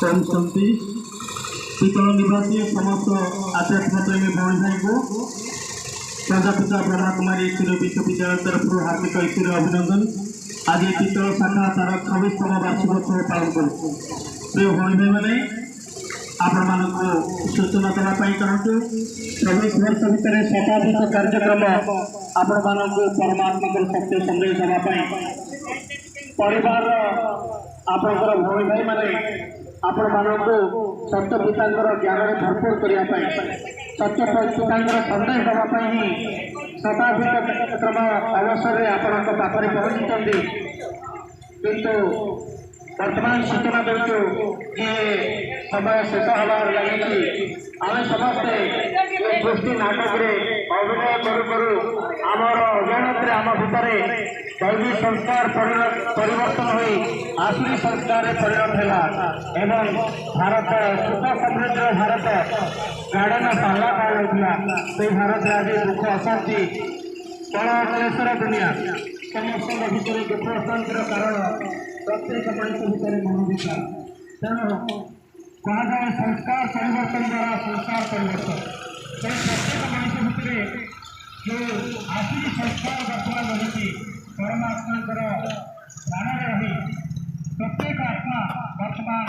କରୁଛନ୍ତି। ଶୀତଳ ନିବାସୀ ସମସ୍ତ ଆଧ୍ୟାତ୍ମିକ ପ୍ରେମୀ ଭଉଣୀ ଭାଇଙ୍କୁ ପ୍ରଜାପିତା ବ୍ରହ୍ମା କୁମାରୀ ଈଶ୍ୱର ବିଶ୍ୱବିଦ୍ୟାଳୟ ତରଫରୁ ହାର୍ଦ୍ଦିକ ଈଶ୍ୱର ଅଭିନନ୍ଦନ। आज पितल शाखा तार 26तम वार्षिकोत्सव पालन करुँ। प्रिय भाई भाई आपण मानक सूचना देवाई चाहूँ 26 वर्ष भितर शताधिक कार्यक्रम आपण मानक परमात्मा सत्य संदेश देवाई परिवार आपणकर भाई भाई माने आपण मानक सत्य पिता ज्ञान में भरपूर करने सत्य पिता संदेश देवाई ही शताधिक कार्यक्रम अवसर में आपण पाखे पहुंची किंतु वर्तमान सूचना देचु ये समय शेष हबार लगी आम समस्ते गोष्ठी नाटक अभिनय करू करू आमर अज्ञान आम भितर दैवी संस्कार परिवर्तन हो आसुरी संस्कार परिणत है एवं भारत सुख समृद्ध भारत गाड़न पाला पाला से भारत आज दुख अशांति कला क्लेशर दुनिया समस्त भितर दुख अशांतिर कारण प्रत्येक मनुष्य भितर मनोविकार तेणु कहुए संस्कार परिवर्तन द्वारा संस्कार परिवर्तन प्रत्येक मनुष्य भितर जो आसुरी संस्कार वर्तमान रही परमात्मा प्राण रही प्रत्येक आत्मा वर्तमान